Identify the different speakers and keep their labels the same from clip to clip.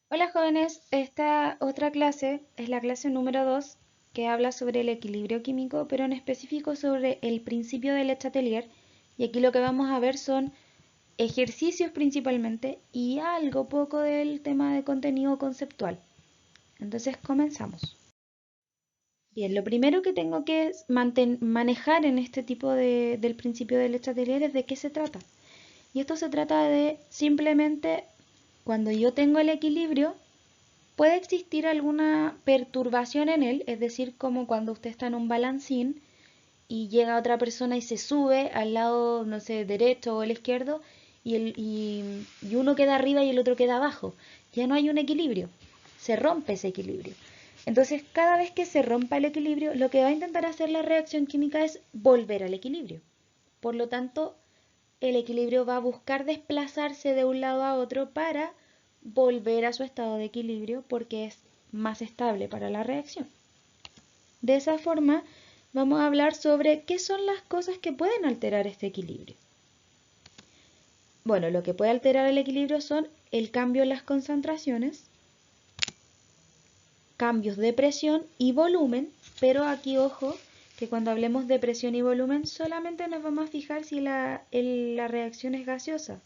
Speaker 1: Hola jóvenes, esta otra clase es la clase número 2 que habla sobre el equilibrio químico, pero en específico sobre el principio de Le Chatelier. Y aquí lo que vamos a ver son ejercicios principalmente y algo poco del tema de contenido conceptual. Entonces comenzamos. Bien, lo primero que tengo que manejar en este tipo del principio de Le Chatelier es de qué se trata. Y esto se trata de simplemente cuando yo tengo el equilibrio, puede existir alguna perturbación en él, es decir, como cuando usted está en un balancín y llega otra persona y se sube al lado, no sé, derecho o el izquierdo y uno queda arriba y el otro queda abajo. Ya no hay un equilibrio, se rompe ese equilibrio. Entonces, cada vez que se rompa el equilibrio, lo que va a intentar hacer la reacción química es volver al equilibrio. Por lo tanto, el equilibrio va a buscar desplazarse de un lado a otro para volver a su estado de equilibrio porque es más estable para la reacción. De esa forma, vamos a hablar sobre qué son las cosas que pueden alterar este equilibrio. Bueno, lo que puede alterar el equilibrio son el cambio en las concentraciones, cambios de presión y volumen, pero aquí ojo que cuando hablemos de presión y volumen solamente nos vamos a fijar si la reacción es gaseosa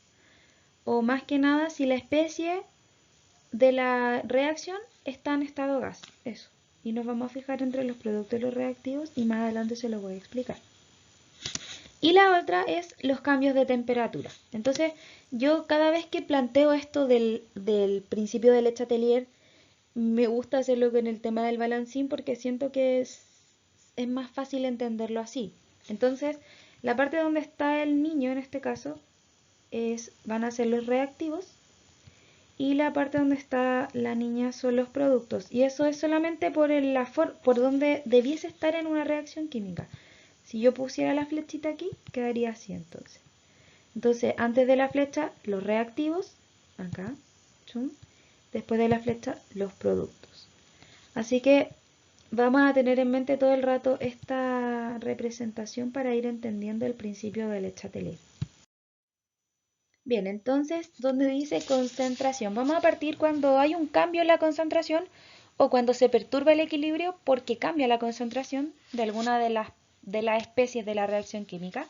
Speaker 1: o más que nada si la especie de la reacción está en estado gas. Eso. Y nos vamos a fijar entre los productos y los reactivos y más adelante se lo voy a explicar. Y la otra es los cambios de temperatura. Entonces, yo cada vez que planteo esto del principio de Le Chatelier, me gusta hacerlo con el tema del balancín porque siento que es más fácil entenderlo así. Entonces, la parte donde está el niño en este caso van a ser los reactivos y la parte donde está la niña son los productos. Y eso es solamente por donde debiese estar en una reacción química. Si yo pusiera la flechita aquí, quedaría así entonces. Entonces, antes de la flecha, los reactivos, acá, chum, después de la flecha, los productos. Así que vamos a tener en mente todo el rato esta representación para ir entendiendo el principio del Le Chatelier. Bien, entonces, donde dice concentración, vamos a partir cuando hay un cambio en la concentración o cuando se perturba el equilibrio porque cambia la concentración de alguna de las especies de la reacción química.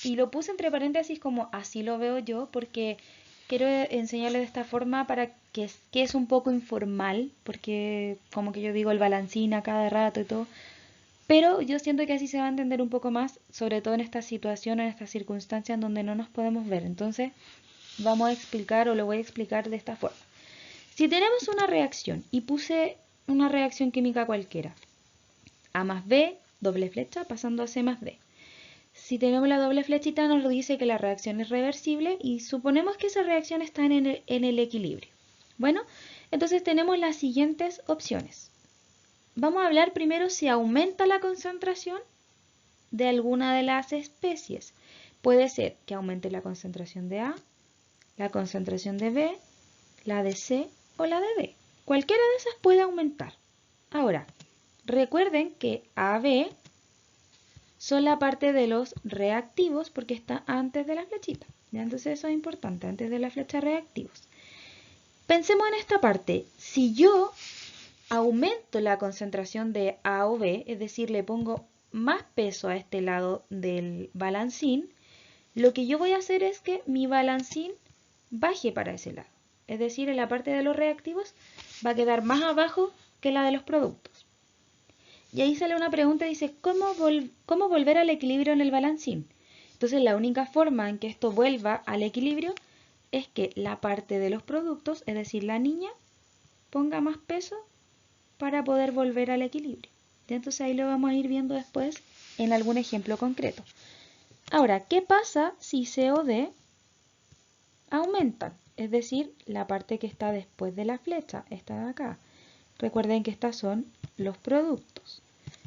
Speaker 1: Y lo puse entre paréntesis como así lo veo yo porque quiero enseñarle de esta forma para que es un poco informal, porque como que yo digo el balancín a cada rato y todo, pero yo siento que así se va a entender un poco más, sobre todo en esta situación, en estas circunstancias en donde no nos podemos ver. Entonces, vamos a explicar o lo voy a explicar de esta forma. Si tenemos una reacción y puse una reacción química cualquiera, A más B, doble flecha, pasando a C más D. Si tenemos la doble flechita nos dice que la reacción es reversible y suponemos que esa reacción está en el equilibrio. Bueno, entonces tenemos las siguientes opciones. Vamos a hablar primero si aumenta la concentración de alguna de las especies. Puede ser que aumente la concentración de A, la concentración de B, la de C o la de D. Cualquiera de esas puede aumentar. Ahora, recuerden que AB son la parte de los reactivos porque está antes de la flechita. ¿Ya? Entonces eso es importante, antes de la flecha reactivos. Pensemos en esta parte. Si yo aumento la concentración de A o B, es decir, le pongo más peso a este lado del balancín, lo que yo voy a hacer es que mi balancín baje para ese lado. Es decir, en la parte de los reactivos va a quedar más abajo que la de los productos. Y ahí sale una pregunta, dice, ¿cómo volver al equilibrio en el balancín? Entonces, la única forma en que esto vuelva al equilibrio es que la parte de los productos, es decir, la niña, ponga más peso para poder volver al equilibrio. ¿Ya? Entonces, ahí lo vamos a ir viendo después en algún ejemplo concreto. Ahora, ¿qué pasa si C o D aumentan? Es decir, la parte que está después de la flecha, esta de acá. Recuerden que estas son los productos.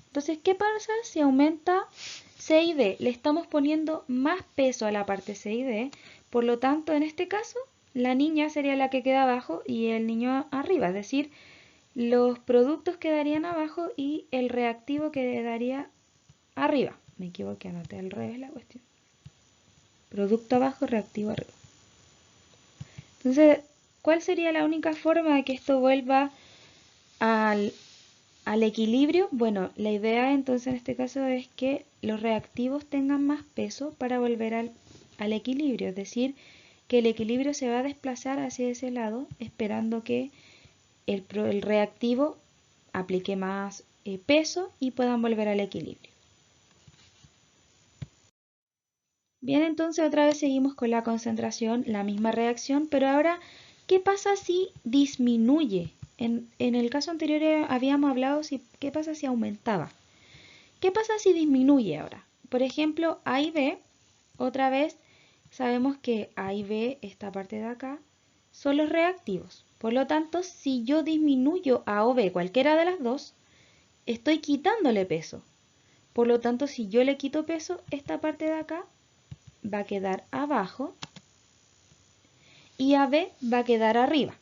Speaker 1: Entonces, ¿qué pasa si aumenta C y D? Le estamos poniendo más peso a la parte C y D, por lo tanto, en este caso, la niña sería la que queda abajo y el niño arriba, es decir, los productos quedarían abajo y el reactivo quedaría arriba. Me equivoqué, anoté al revés la cuestión. Producto abajo, reactivo arriba. Entonces, ¿cuál sería la única forma de que esto vuelva al equilibrio? Bueno, la idea entonces en este caso es que los reactivos tengan más peso para volver al equilibrio, es decir, que el equilibrio se va a desplazar hacia ese lado esperando que el reactivo aplique más peso y puedan volver al equilibrio. Bien, entonces otra vez seguimos con la concentración, la misma reacción, pero ahora, ¿qué pasa si disminuye? En el caso anterior habíamos hablado qué pasa si aumentaba. ¿Qué pasa si disminuye ahora? Por ejemplo, A y B, otra vez sabemos que A y B, esta parte de acá, son los reactivos. Por lo tanto, si yo disminuyo A o B, cualquiera de las dos, estoy quitándole peso. Por lo tanto, si yo le quito peso, esta parte de acá va a quedar abajo y AB va a quedar arriba.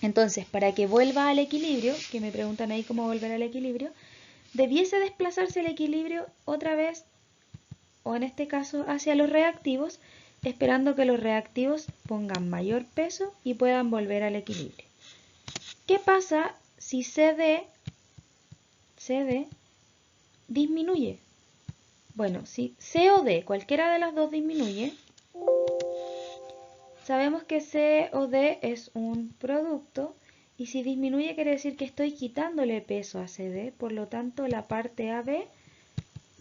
Speaker 1: Entonces, para que vuelva al equilibrio, que me preguntan ahí cómo volver al equilibrio, debiese desplazarse el equilibrio otra vez, o en este caso hacia los reactivos, esperando que los reactivos pongan mayor peso y puedan volver al equilibrio. ¿Qué pasa si CD disminuye? Bueno, si C o D, cualquiera de las dos disminuye, sabemos que C o D es un producto y si disminuye quiere decir que estoy quitándole peso a CD, por lo tanto la parte AB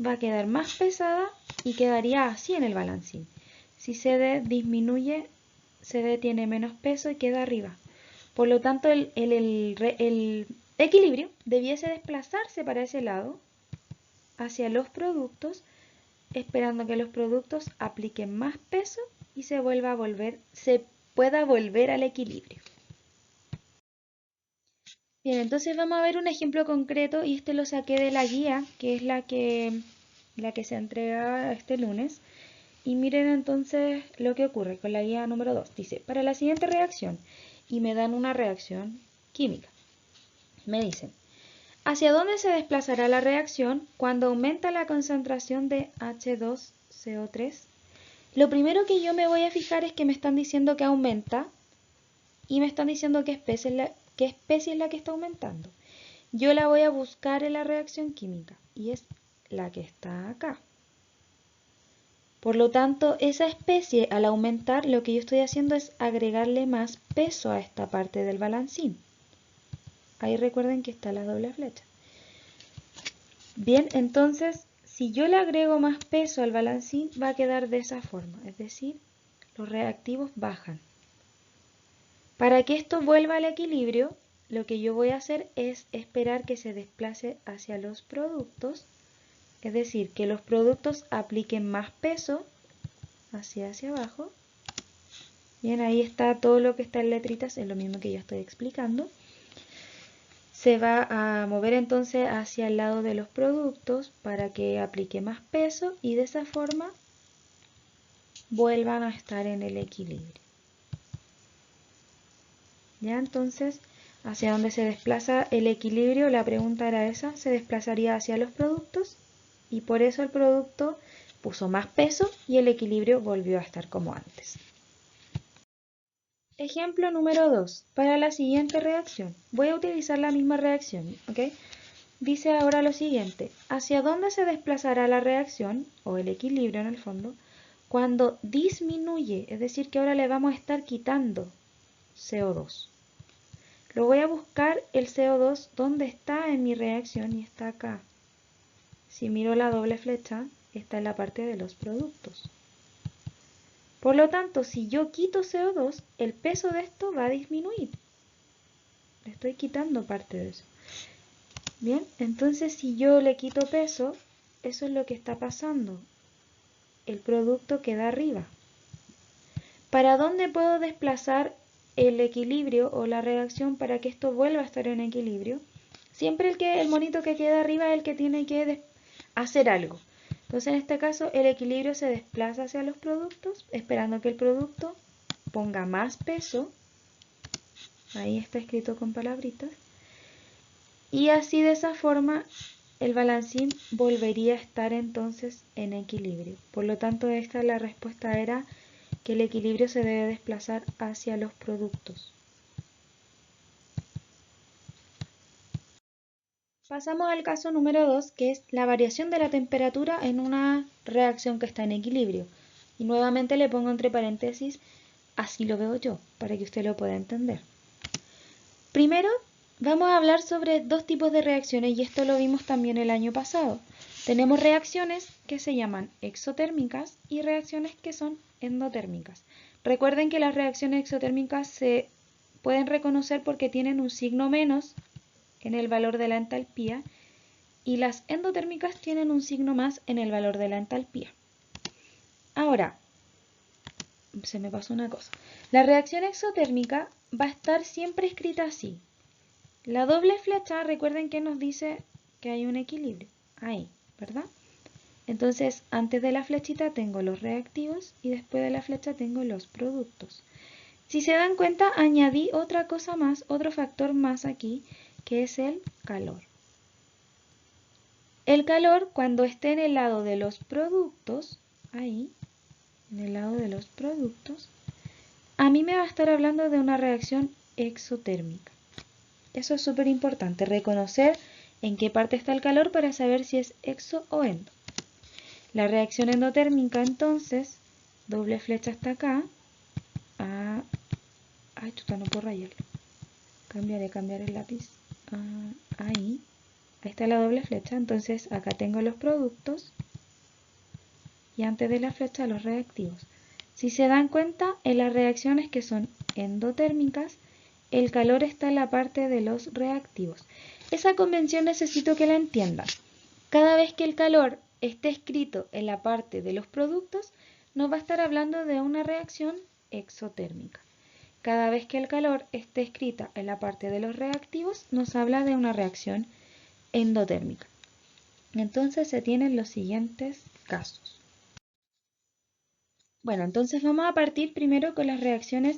Speaker 1: va a quedar más pesada y quedaría así en el balancín. Si CD disminuye, CD tiene menos peso y queda arriba. Por lo tanto el equilibrio debiese desplazarse para ese lado, hacia los productos, esperando que los productos apliquen más peso y se pueda volver al equilibrio. Bien, entonces vamos a ver un ejemplo concreto y este lo saqué de la guía, que es la que se entrega este lunes. Y miren entonces lo que ocurre con la guía número 2. Dice, para la siguiente reacción, y me dan una reacción química. Me dicen, ¿hacia dónde se desplazará la reacción cuando aumenta la concentración de H2CO3? Lo primero que yo me voy a fijar es que me están diciendo que aumenta y me están diciendo qué especie es la que está aumentando. Yo la voy a buscar en la reacción química y es la que está acá. Por lo tanto, esa especie al aumentar lo que yo estoy haciendo es agregarle más peso a esta parte del balancín. Ahí recuerden que está la doble flecha. Bien, entonces, si yo le agrego más peso al balancín, va a quedar de esa forma, es decir, los reactivos bajan. Para que esto vuelva al equilibrio, lo que yo voy a hacer es esperar que se desplace hacia los productos, es decir, que los productos apliquen más peso hacia abajo. Bien, ahí está todo lo que está en letritas, es lo mismo que yo estoy explicando. Se va a mover entonces hacia el lado de los productos para que aplique más peso y de esa forma vuelvan a estar en el equilibrio. Ya entonces, ¿hacia dónde se desplaza el equilibrio? La pregunta era esa, se desplazaría hacia los productos y por eso el producto puso más peso y el equilibrio volvió a estar como antes. Ejemplo número 2. Para la siguiente reacción, voy a utilizar la misma reacción, ¿ok? Dice ahora lo siguiente, ¿hacia dónde se desplazará la reacción, o el equilibrio en el fondo, cuando disminuye? Es decir, que ahora le vamos a estar quitando CO2. Lo voy a buscar el CO2 donde está en mi reacción y está acá. Si miro la doble flecha, está en la parte de los productos. Por lo tanto, si yo quito CO2, el peso de esto va a disminuir. Le estoy quitando parte de eso. Bien, entonces si yo le quito peso, eso es lo que está pasando. El producto queda arriba. ¿Para dónde puedo desplazar el equilibrio o la reacción para que esto vuelva a estar en equilibrio? Siempre el monito que queda arriba es el que tiene que hacer algo. Entonces en este caso el equilibrio se desplaza hacia los productos, esperando que el producto ponga más peso. Ahí está escrito con palabritas. Y así de esa forma el balancín volvería a estar entonces en equilibrio. Por lo tanto, esta la respuesta era que el equilibrio se debe desplazar hacia los productos. Pasamos al caso número 2, que es la variación de la temperatura en una reacción que está en equilibrio. Y nuevamente le pongo entre paréntesis, así lo veo yo, para que usted lo pueda entender. Primero, vamos a hablar sobre dos tipos de reacciones, y esto lo vimos también el año pasado. Tenemos reacciones que se llaman exotérmicas y reacciones que son endotérmicas. Recuerden que las reacciones exotérmicas se pueden reconocer porque tienen un signo menos en el valor de la entalpía, y las endotérmicas tienen un signo más en el valor de la entalpía. Ahora, se me pasó una cosa. La reacción exotérmica va a estar siempre escrita así. La doble flecha, recuerden que nos dice que hay un equilibrio. Ahí, ¿verdad? Entonces, antes de la flechita tengo los reactivos y después de la flecha tengo los productos. Si se dan cuenta, añadí otra cosa más, otro factor más aquí, que es el calor. El calor, cuando esté en el lado de los productos, ahí, en el lado de los productos, a mí me va a estar hablando de una reacción exotérmica. Eso es súper importante, reconocer en qué parte está el calor para saber si es exo o endo. La reacción endotérmica, entonces, doble flecha hasta acá. Ay, chuta, no puedo rayarlo. Cambiar el lápiz. Ahí está la doble flecha. Entonces, acá tengo los productos y antes de la flecha los reactivos. Si se dan cuenta, en las reacciones que son endotérmicas, el calor está en la parte de los reactivos. Esa convención necesito que la entiendan. Cada vez que el calor esté escrito en la parte de los productos, nos va a estar hablando de una reacción exotérmica. Cada vez que el calor esté escrita en la parte de los reactivos, nos habla de una reacción endotérmica. Entonces se tienen los siguientes casos. Bueno, entonces vamos a partir primero con las reacciones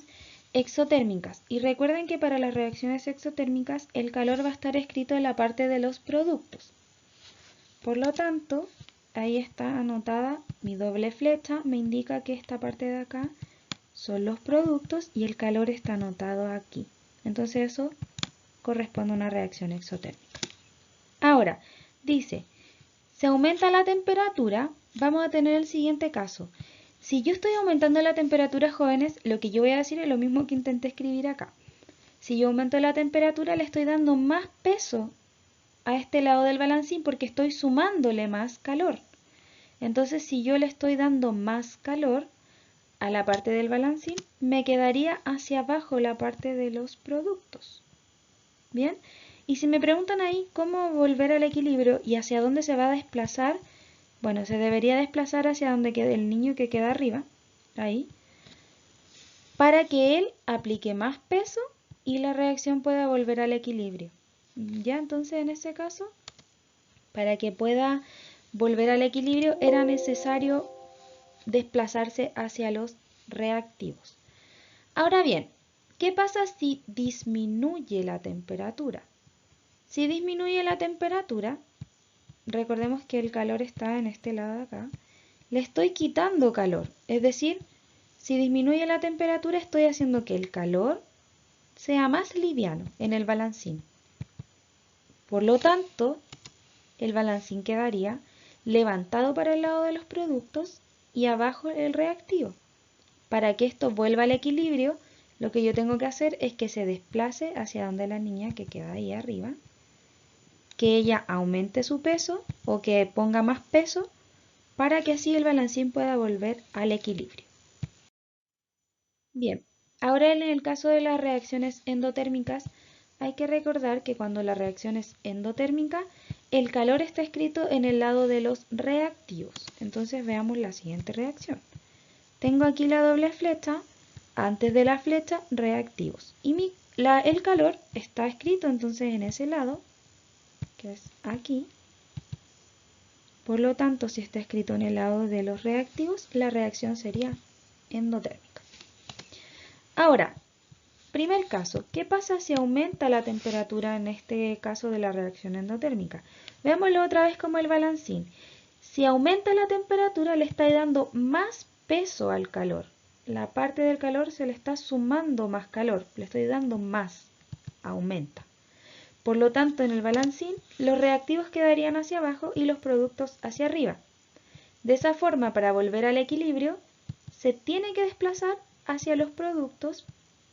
Speaker 1: exotérmicas. Y recuerden que para las reacciones exotérmicas el calor va a estar escrito en la parte de los productos. Por lo tanto, ahí está anotada mi doble flecha, me indica que esta parte de acá son los productos y el calor está anotado aquí. Entonces eso corresponde a una reacción exotérmica. Ahora, dice, si aumenta la temperatura, vamos a tener el siguiente caso. Si yo estoy aumentando la temperatura, jóvenes, lo que yo voy a decir es lo mismo que intenté escribir acá. Si yo aumento la temperatura, le estoy dando más peso a este lado del balancín porque estoy sumándole más calor. Entonces, si yo le estoy dando más calor a la parte del balancín, me quedaría hacia abajo la parte de los productos. ¿Bien? Y si me preguntan ahí cómo volver al equilibrio y hacia dónde se va a desplazar, bueno, se debería desplazar hacia donde quede el niño que queda arriba, ahí, para que él aplique más peso y la reacción pueda volver al equilibrio. Ya, entonces en ese caso, para que pueda volver al equilibrio era necesario desplazarse hacia los reactivos. Ahora bien, ¿qué pasa si disminuye la temperatura? Si disminuye la temperatura, recordemos que el calor está en este lado de acá, le estoy quitando calor. Es decir, si disminuye la temperatura estoy haciendo que el calor sea más liviano en el balancín. Por lo tanto, el balancín quedaría levantado para el lado de los productos y abajo el reactivo. Para que esto vuelva al equilibrio, lo que yo tengo que hacer es que se desplace hacia donde la niña que queda ahí arriba, que ella aumente su peso o que ponga más peso para que así el balancín pueda volver al equilibrio. Bien, ahora en el caso de las reacciones endotérmicas, hay que recordar que cuando la reacción es endotérmica, el calor está escrito en el lado de los reactivos. Entonces veamos la siguiente reacción. Tengo aquí la doble flecha, antes de la flecha reactivos. Y el calor está escrito entonces en ese lado, que es aquí. Por lo tanto, si está escrito en el lado de los reactivos, la reacción sería endotérmica. Ahora, primer caso, ¿qué pasa si aumenta la temperatura en este caso de la reacción endotérmica? Veámoslo otra vez como el balancín. Si aumenta la temperatura, le está dando más peso al calor. la parte del calor se le está sumando más calor, le estoy dando más, aumenta. Por lo tanto, en el balancín, los reactivos quedarían hacia abajo y los productos hacia arriba. De esa forma, para volver al equilibrio, se tiene que desplazar hacia los productos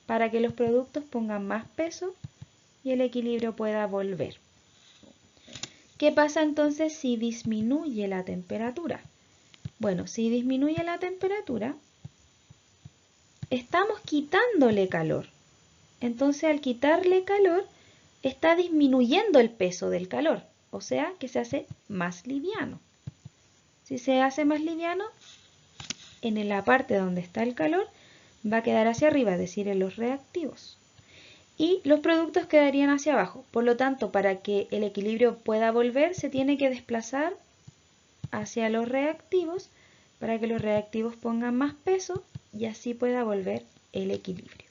Speaker 1: para que los productos pongan más peso y el equilibrio pueda volver. ¿Qué pasa entonces si disminuye la temperatura? Bueno, si disminuye la temperatura, estamos quitándole calor. Entonces, al quitarle calor, está disminuyendo el peso del calor, o sea que se hace más liviano. Si se hace más liviano, en la parte donde está el calor va a quedar hacia arriba, es decir, en los reactivos. Y los productos quedarían hacia abajo. Por lo tanto, para que el equilibrio pueda volver, se tiene que desplazar hacia los reactivos para que los reactivos pongan más peso y así pueda volver el equilibrio.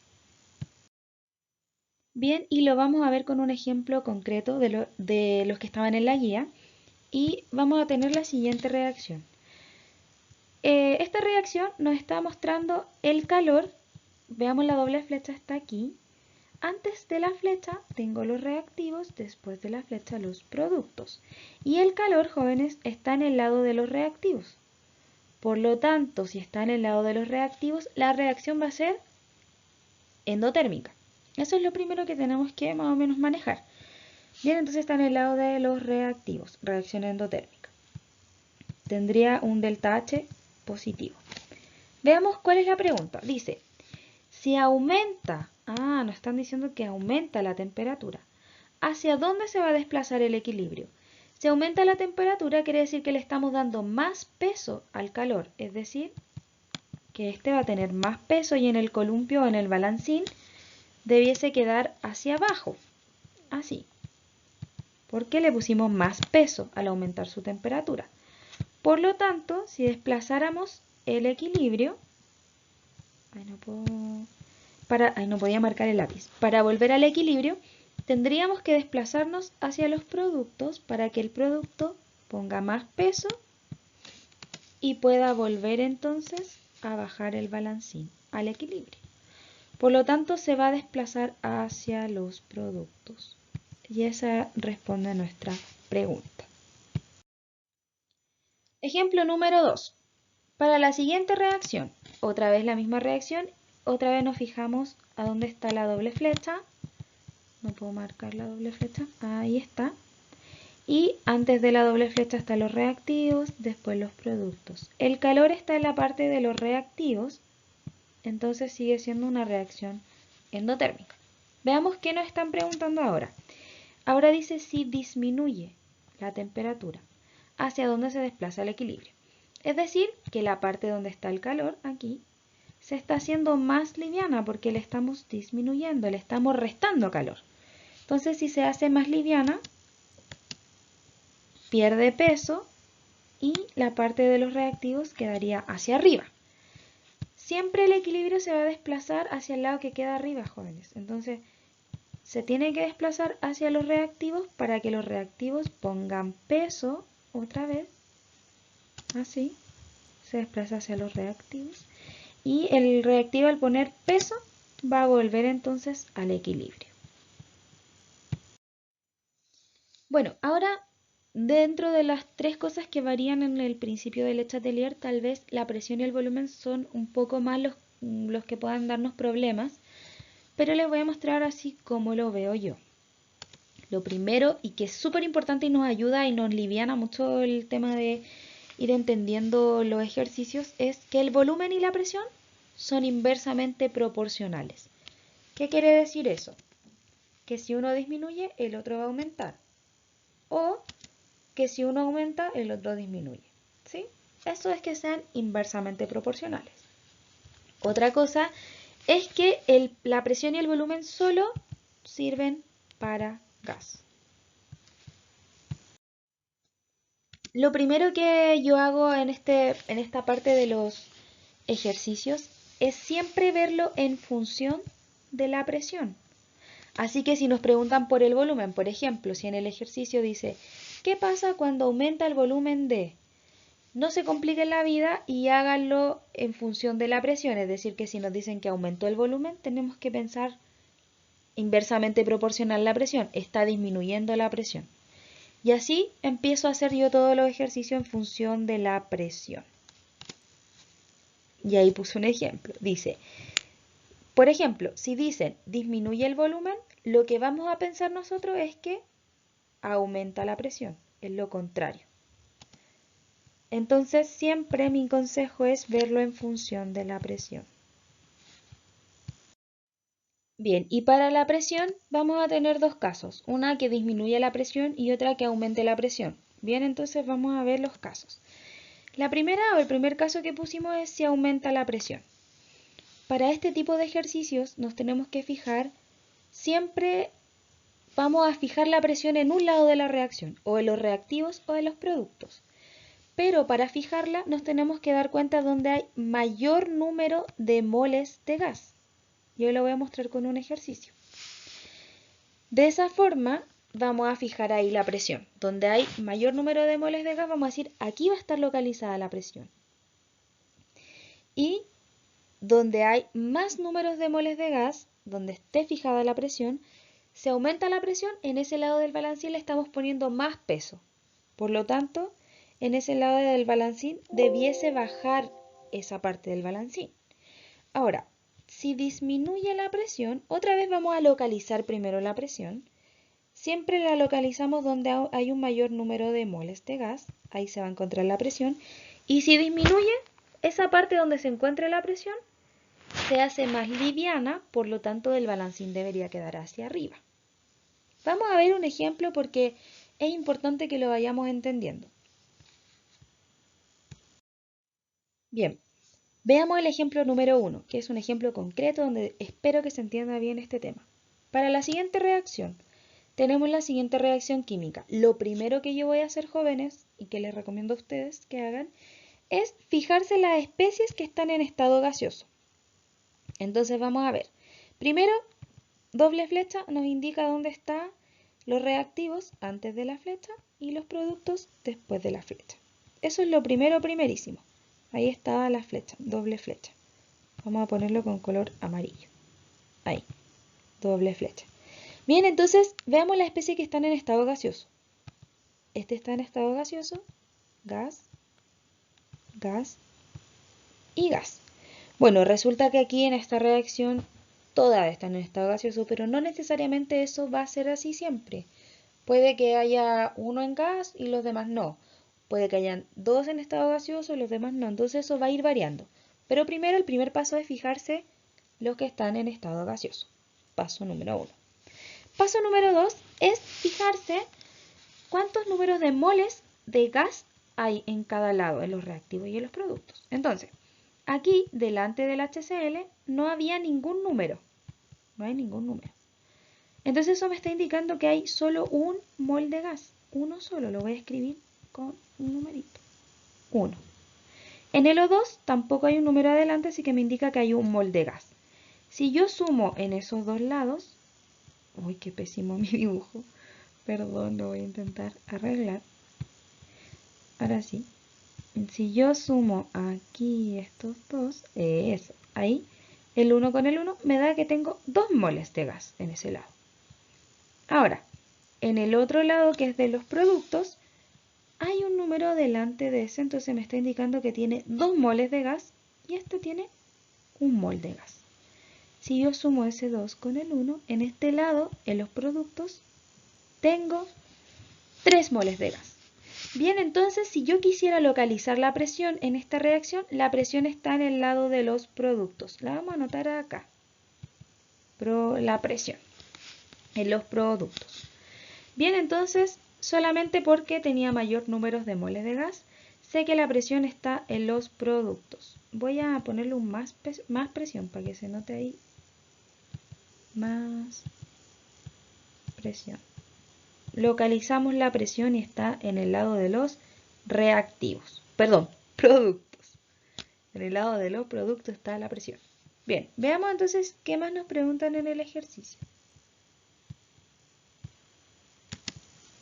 Speaker 1: Bien, y lo vamos a ver con un ejemplo concreto de los que estaban en la guía y vamos a tener la siguiente reacción. Esta reacción nos está mostrando el calor. Veamos, la doble flecha está aquí. Antes de la flecha tengo los reactivos, después de la flecha los productos. Y el calor, jóvenes, está en el lado de los reactivos. Por lo tanto, si está en el lado de los reactivos, la reacción va a ser endotérmica. Eso es lo primero que tenemos que más o menos manejar. Bien, entonces está en el lado de los reactivos, reacción endotérmica. Tendría un delta H positivo. Veamos cuál es la pregunta. Dice, si aumenta, nos están diciendo que aumenta la temperatura, ¿hacia dónde se va a desplazar el equilibrio? Si aumenta la temperatura, quiere decir que le estamos dando más peso al calor, es decir, que este va a tener más peso y en el columpio o en el balancín debiese quedar hacia abajo, así, porque le pusimos más peso al aumentar su temperatura. Por lo tanto, si desplazáramos el equilibrio, no podía marcar el lápiz, para volver al equilibrio, tendríamos que desplazarnos hacia los productos para que el producto ponga más peso y pueda volver entonces a bajar el balancín al equilibrio. Por lo tanto, se va a desplazar hacia los productos. Y esa responde a nuestra pregunta. Ejemplo número 2. Para la siguiente reacción, otra vez la misma reacción, otra vez nos fijamos a dónde está la doble flecha. No puedo marcar la doble flecha, ahí está. Y antes de la doble flecha están los reactivos, después los productos. El calor está en la parte de los reactivos, entonces sigue siendo una reacción endotérmica. Veamos qué nos están preguntando ahora. Ahora dice si disminuye la temperatura, ¿hacia dónde se desplaza el equilibrio? Es decir, que la parte donde está el calor, aquí, se está haciendo más liviana porque le estamos disminuyendo, le estamos restando calor. Entonces, si se hace más liviana, pierde peso y la parte de los reactivos quedaría hacia arriba. Siempre el equilibrio se va a desplazar hacia el lado que queda arriba, jóvenes. Entonces, se tiene que desplazar hacia los reactivos para que los reactivos pongan peso otra vez. Así, se desplaza hacia los reactivos. Y el reactivo al poner peso va a volver entonces al equilibrio. Bueno, ahora dentro de las tres cosas que varían en el principio del Chatelier, tal vez la presión y el volumen son un poco más los que puedan darnos problemas, pero les voy a mostrar así como lo veo yo. Lo primero, y que es súper importante y nos ayuda y nos liviana mucho el tema de ir entendiendo los ejercicios, es que el volumen y la presión son inversamente proporcionales. ¿Qué quiere decir eso? Que si uno disminuye, el otro va a aumentar. O que si uno aumenta, el otro disminuye. ¿Sí? Eso es que sean inversamente proporcionales. Otra cosa es que la presión y el volumen solo sirven para gas. Lo primero que yo hago en esta parte de los ejercicios es siempre verlo en función de la presión. Así que si nos preguntan por el volumen, por ejemplo, si en el ejercicio dice, ¿qué pasa cuando aumenta el volumen de? no se compliquen la vida y háganlo en función de la presión, es decir, que si nos dicen que aumentó el volumen, tenemos que pensar inversamente proporcional la presión, está disminuyendo la presión. Y así empiezo a hacer yo todos los ejercicios en función de la presión. Y ahí puse un ejemplo. Dice, por ejemplo, si dicen disminuye el volumen, lo que vamos a pensar nosotros es que aumenta la presión, es lo contrario. Entonces siempre mi consejo es verlo en función de la presión. Bien, y para la presión vamos a tener dos casos, una que disminuye la presión y otra que aumente la presión. Bien, entonces vamos a ver los casos. La primera o el primer caso que pusimos es si aumenta la presión. Para este tipo de ejercicios nos tenemos que fijar, siempre vamos a fijar la presión en un lado de la reacción, o en los reactivos o en los productos. Pero para fijarla nos tenemos que dar cuenta donde hay mayor número de moles de gas. Yo lo voy a mostrar con un ejercicio. De esa forma vamos a fijar ahí la presión. Donde hay mayor número de moles de gas, vamos a decir, aquí va a estar localizada la presión. Y donde hay más números de moles de gas, donde esté fijada la presión, se aumenta la presión, en ese lado del balancín le estamos poniendo más peso. Por lo tanto, en ese lado del balancín debiese bajar esa parte del balancín. Ahora, si disminuye la presión, otra vez vamos a localizar primero la presión. Siempre la localizamos donde hay un mayor número de moles de gas, ahí se va a encontrar la presión. Y si disminuye, esa parte donde se encuentre la presión se hace más liviana, por lo tanto el balancín debería quedar hacia arriba. Vamos a ver un ejemplo porque es importante que lo vayamos entendiendo. Bien, veamos el ejemplo número 1, que es un ejemplo concreto donde espero que se entienda bien este tema. Para la siguiente reacción, tenemos la siguiente reacción química. Lo primero que yo voy a hacer, jóvenes, y que les recomiendo a ustedes que hagan, es fijarse las especies que están en estado gaseoso. Entonces vamos a ver. Primero, doble flecha nos indica dónde están los reactivos antes de la flecha y los productos después de la flecha. Eso es lo primero, primerísimo. Ahí está la flecha, doble flecha. Vamos a ponerlo con color amarillo. Ahí, doble flecha. Bien, entonces veamos las especies que están en estado gaseoso. Este está en estado gaseoso, gas, gas y gas. Bueno, resulta que aquí en esta reacción todas están en estado gaseoso, pero no necesariamente eso va a ser así siempre. Puede que haya uno en gas y los demás no. Puede que hayan dos en estado gaseoso y los demás no. Entonces eso va a ir variando. Pero primero el primer paso es fijarse los que están en estado gaseoso. Paso número 1. Paso número 2 es fijarse cuántos números de moles de gas hay en cada lado, en los reactivos y en los productos. Entonces, aquí delante del HCl no había ningún número. No hay ningún número. Entonces eso me está indicando que hay solo un mol de gas. Uno solo, lo voy a escribir con un numerito. 1. En el O2 tampoco hay un número adelante, así que me indica que hay un mol de gas. Si yo sumo en esos dos lados, uy, qué pésimo mi dibujo, perdón, lo voy a intentar arreglar. Ahora sí, si yo sumo aquí estos dos, eso, ahí, el 1 con el 1 me da que tengo 2 moles de gas en ese lado. Ahora, en el otro lado que es de los productos, hay un número delante de ese, entonces me está indicando que tiene 2 moles de gas y este tiene 1 mol de gas. Si yo sumo ese 2 con el 1, en este lado, en los productos, tengo 3 moles de gas. Bien, entonces si yo quisiera localizar la presión en esta reacción, la presión está en el lado de los productos. La vamos a anotar acá. La presión en los productos. Bien, entonces solamente porque tenía mayor número de moles de gas, sé que la presión está en los productos. Voy a ponerle un más presión para que se note ahí. Más presión. Localizamos la presión y está en el lado de los reactivos. Perdón, productos. En el lado de los productos está la presión. Bien, veamos entonces qué más nos preguntan en el ejercicio.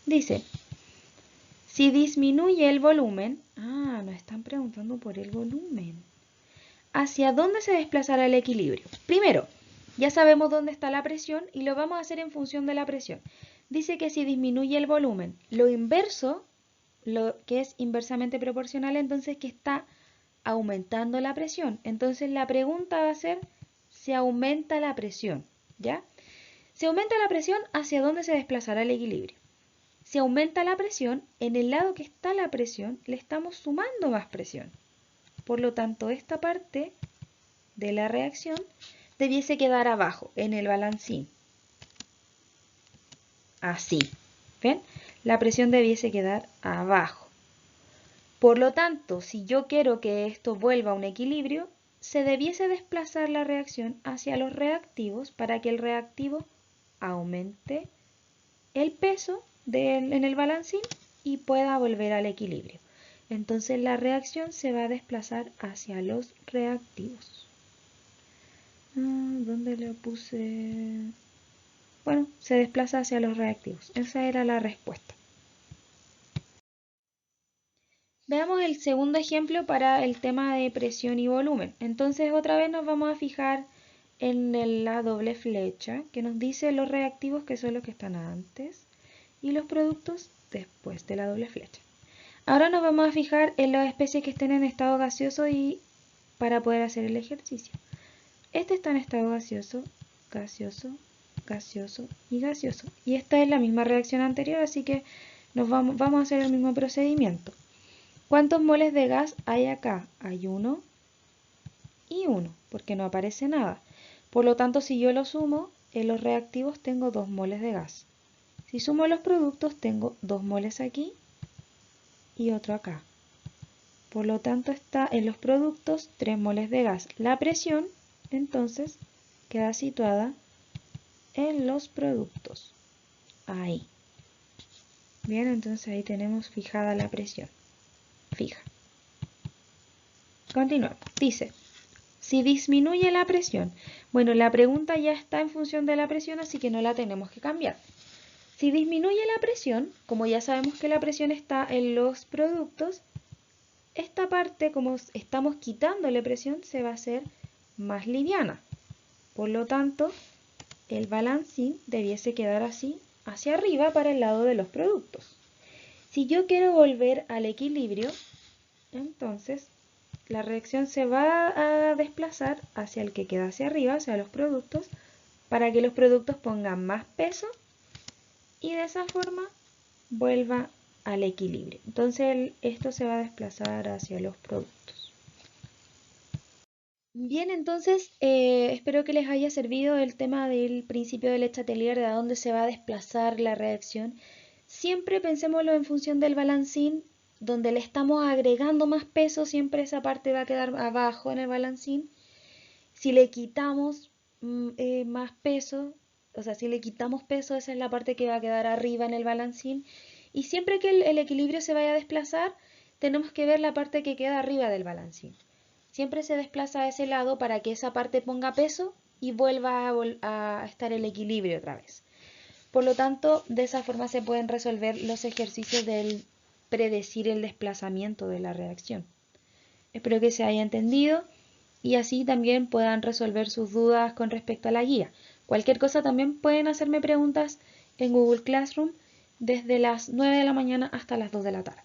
Speaker 1: Dice, si disminuye el volumen, Ah, nos están preguntando por el volumen. ¿Hacia dónde se desplazará el equilibrio? Primero, ya sabemos dónde está la presión y lo vamos a hacer en función de la presión. Dice que si disminuye el volumen, lo inverso, lo que es inversamente proporcional, entonces que está aumentando la presión. Entonces la pregunta va a ser, ¿se aumenta la presión? ¿Ya? Si aumenta la presión, ¿hacia dónde se desplazará el equilibrio? Si aumenta la presión, en el lado que está la presión, le estamos sumando más presión. Por lo tanto, esta parte de la reacción debiese quedar abajo, en el balancín. Así. ¿Ven? La presión debiese quedar abajo. Por lo tanto, si yo quiero que esto vuelva a un equilibrio, se debiese desplazar la reacción hacia los reactivos para que el reactivo aumente el peso en el balancín y pueda volver al equilibrio. Entonces la reacción se va a desplazar hacia los reactivos. ¿Dónde le puse? Bueno, se desplaza hacia los reactivos. Esa era la respuesta. Veamos el segundo ejemplo para el tema de presión y volumen. Entonces otra vez nos vamos a fijar en la doble flecha que nos dice los reactivos, que son los que están antes, y los productos después de la doble flecha. Ahora nos vamos a fijar en las especies que estén en estado gaseoso y para poder hacer el ejercicio. Este está en estado gaseoso, gaseoso, gaseoso y gaseoso. Y esta es la misma reacción anterior, así que vamos a hacer el mismo procedimiento. ¿Cuántos moles de gas hay acá? Hay 1 y 1, porque no aparece nada. Por lo tanto, si yo lo sumo, en los reactivos tengo 2 moles de gas. Si sumo los productos, tengo 2 moles aquí y otro acá. Por lo tanto, está en los productos 3 moles de gas. La presión, entonces, queda situada en los productos. Ahí. Bien, entonces ahí tenemos fijada la presión. Fija. Continuamos. Dice, si disminuye la presión. Bueno, la pregunta ya está en función de la presión, así que no la tenemos que cambiar. Si disminuye la presión, como ya sabemos que la presión está en los productos, esta parte, como estamos quitándole presión, se va a hacer más liviana. Por lo tanto, el balancín debiese quedar así, hacia arriba para el lado de los productos. Si yo quiero volver al equilibrio, entonces la reacción se va a desplazar hacia el que queda hacia arriba, hacia los productos, para que los productos pongan más peso y de esa forma vuelva al equilibrio. Entonces esto se va a desplazar hacia los productos. Bien, entonces espero que les haya servido el tema del principio de Le Chatelier, de a dónde se va a desplazar la reacción. Siempre pensémoslo en función del balancín, donde le estamos agregando más peso, siempre esa parte va a quedar abajo en el balancín. Si le quitamos más peso, o sea, si le quitamos peso, esa es la parte que va a quedar arriba en el balancín. Y siempre que el equilibrio se vaya a desplazar, tenemos que ver la parte que queda arriba del balancín. Siempre se desplaza a ese lado para que esa parte ponga peso y vuelva a estar el equilibrio otra vez. Por lo tanto, de esa forma se pueden resolver los ejercicios del predecir el desplazamiento de la reacción. Espero que se haya entendido y así también puedan resolver sus dudas con respecto a la guía. Cualquier cosa también pueden hacerme preguntas en Google Classroom desde las 9 de la mañana hasta las 2 de la tarde.